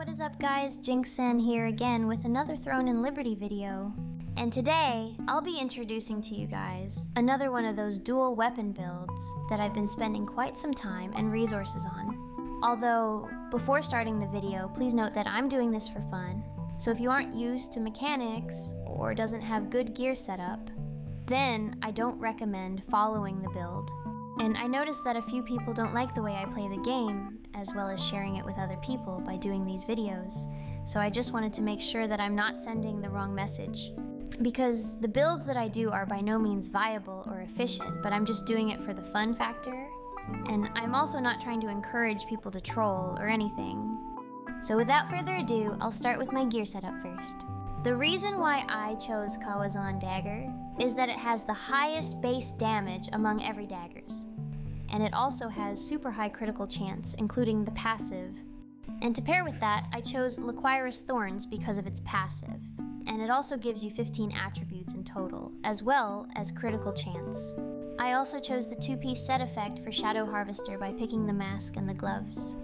what is up guys? Jinxen here again with another Throne and Liberty video. And today, I'll be introducing to you guys another one of those dual weapon builds that I've been spending quite some time and resources on. Although, before starting the video, please note that I'm doing this for fun. So if you aren't used to mechanics or doesn't have good gear setup, then I don't recommend following the build. And I noticed that a few people don't like the way I play the game, as well as sharing it with other people by doing these videos. So I just wanted to make sure that I'm not sending the wrong message. Because the builds that I do are by no means viable or efficient, but I'm just doing it for the fun factor. And I'm also not trying to encourage people to troll or anything. So without further ado, I'll start with my gear setup first. The reason why I chose Kawazan Dagger is that it has the highest base damage among every daggers. And it also has super high critical chance, including the passive. And to pair with that, I chose Laquirus Thorns because of its passive. And it also gives you 15 attributes in total, as well as critical chance. I also chose the 2-piece set effect for Shadow Harvester by picking the mask and the gloves.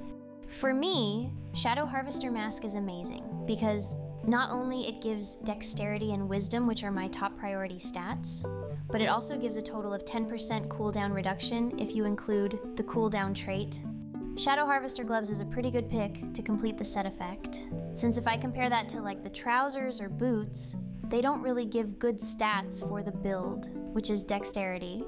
For me, Shadow Harvester mask is amazing, because not only it gives dexterity and wisdom, which are my top priority stats, but it also gives a total of 10% cooldown reduction if you include the cooldown trait. Shadow Harvester gloves is a pretty good pick to complete the set effect, since if I compare that to like the trousers or boots, they don't really give good stats for the build, which is dexterity.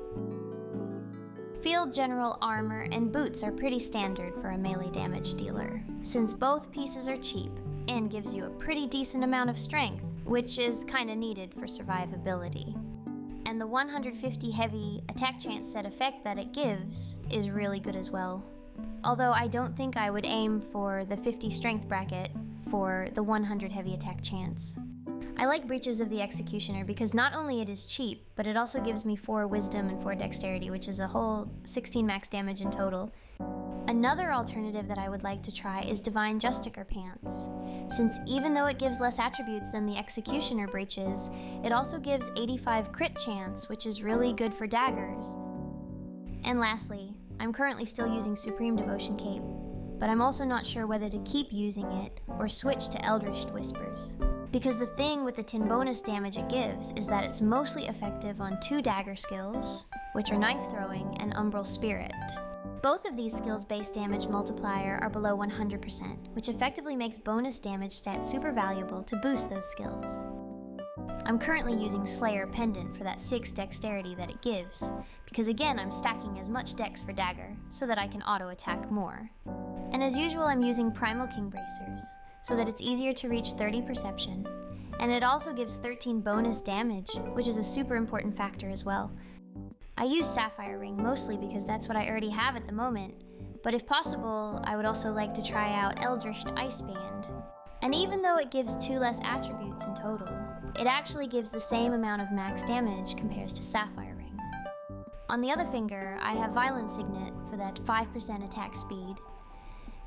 Field General armor and boots are pretty standard for a melee damage dealer, since both pieces are cheap and gives you a pretty decent amount of strength, which is kinda needed for survivability. And the 150 heavy attack chance set effect that it gives is really good as well. Although I don't think I would aim for the 50 strength bracket for the 100 heavy attack chance. I like Breaches of the Executioner because not only it is cheap, but it also gives me 4 wisdom and 4 dexterity, which is a whole 16 max damage in total. Another alternative that I would like to try is Divine Justicar Pants, since even though it gives less attributes than the Executioner Breaches, it also gives 85 crit chance, which is really good for daggers. And lastly, I'm currently still using Supreme Devotion Cape, but I'm also not sure whether to keep using it or switch to Eldritch Whispers. Because the thing with the 10 bonus damage it gives is that it's mostly effective on 2 dagger skills, which are Knife Throwing and Umbral Spirit. Both of these skills' base damage multiplier are below 100%, which effectively makes bonus damage stats super valuable to boost those skills. I'm currently using Slayer Pendant for that 6 dexterity that it gives, because again I'm stacking as much dex for dagger so that I can auto-attack more. And as usual I'm using Primal King Bracers, so that it's easier to reach 30 perception, and it also gives 13 bonus damage, which is a super important factor as well. I use Sapphire Ring mostly because that's what I already have at the moment, but if possible, I would also like to try out Eldritch Ice Band. And even though it gives 2 less attributes in total, it actually gives the same amount of max damage compared to Sapphire Ring. On the other finger, I have Violence Signet for that 5% attack speed,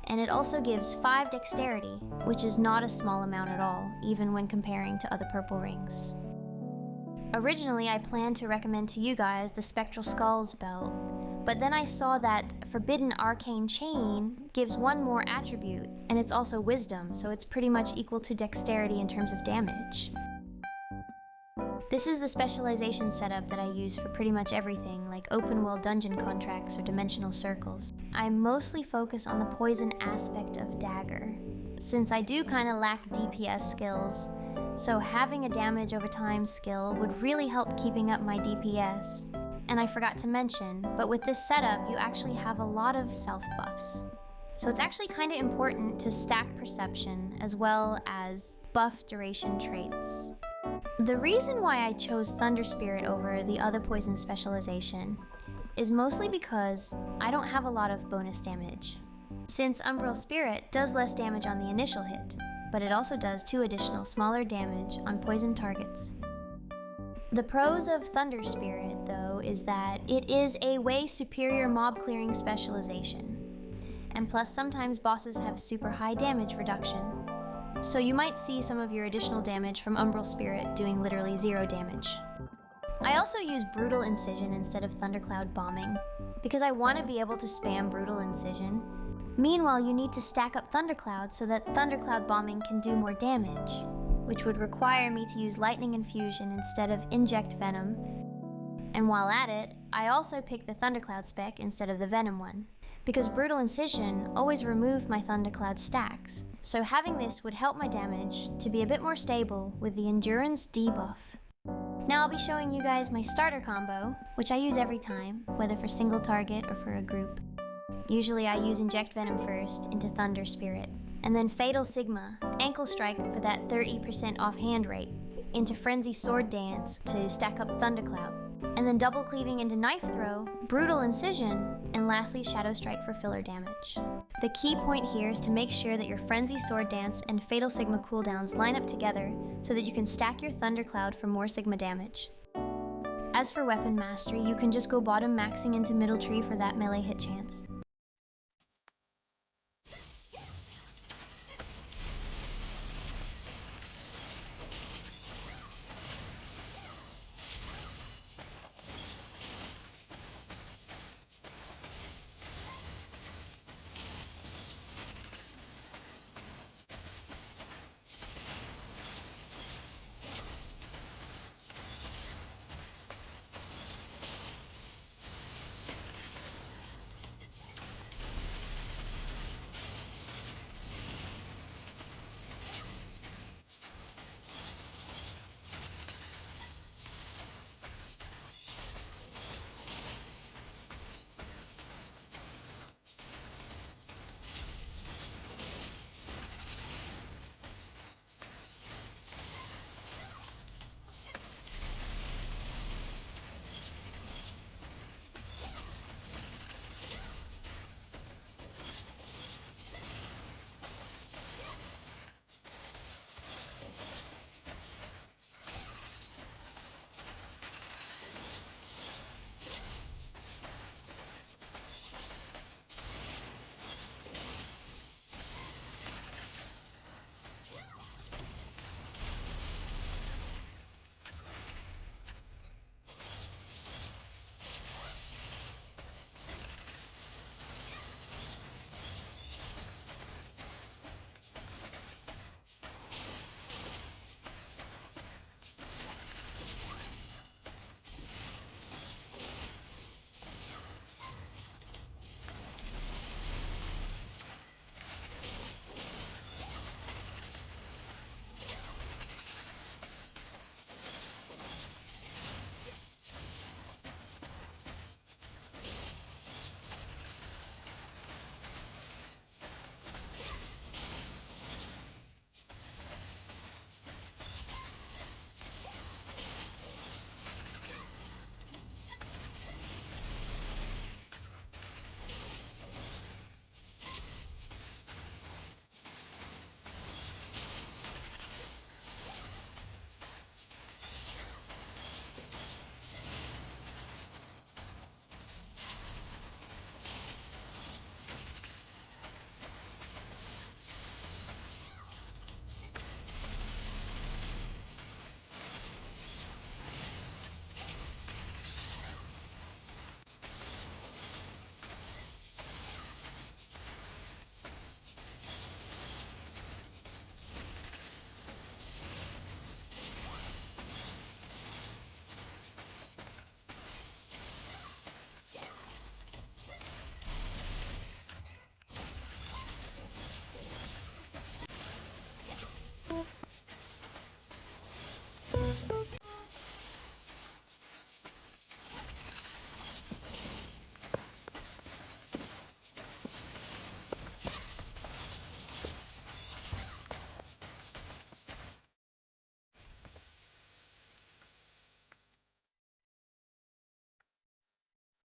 and it also gives 5 dexterity, which is not a small amount at all, even when comparing to other purple rings. Originally, I planned to recommend to you guys the Spectral Skulls belt, but then I saw that Forbidden Arcane Chain gives 1 more attribute, and it's also Wisdom, so it's pretty much equal to Dexterity in terms of damage. This is the specialization setup that I use for pretty much everything, like open world dungeon contracts or dimensional circles. I mostly focus on the poison aspect of Dagger, since I do kinda lack DPS skills, so having a damage over time skill would really help keeping up my DPS. And I forgot to mention, but with this setup you actually have a lot of self buffs. So it's actually kinda important to stack perception as well as buff duration traits. The reason why I chose Thunder Spirit over the other poison specialization is mostly because I don't have a lot of bonus damage. Since Umbral Spirit does less damage on the initial hit, but it also does 2 additional smaller damage on poison targets. The pros of Thunder Spirit, though, is that it is a way superior mob clearing specialization. And plus sometimes bosses have super high damage reduction. So you might see some of your additional damage from Umbral Spirit doing literally 0 damage. I also use Brutal Incision instead of Thundercloud Bombing, because I want to be able to spam Brutal Incision, Meanwhile, you need to stack up Thundercloud so that Thundercloud bombing can do more damage, which would require me to use Lightning Infusion instead of Inject Venom. And while at it, I also picked the Thundercloud spec instead of the Venom one, because Brutal Incision always removed my Thundercloud stacks, so having this would help my damage to be a bit more stable with the Endurance debuff. Now I'll be showing you guys my starter combo, which I use every time, whether for single target or for a group. Usually I use Inject Venom first into Thunder Spirit, and then Fatal Sigma, Ankle Strike for that 30% offhand rate, into Frenzy Sword Dance to stack up Thundercloud, and then double cleaving into Knife Throw, Brutal Incision, and lastly Shadow Strike for filler damage. The key point here is to make sure that your Frenzy Sword Dance and Fatal Sigma cooldowns line up together so that you can stack your Thundercloud for more Sigma damage. As for Weapon Mastery, you can just go bottom maxing into Middle Tree for that melee hit chance.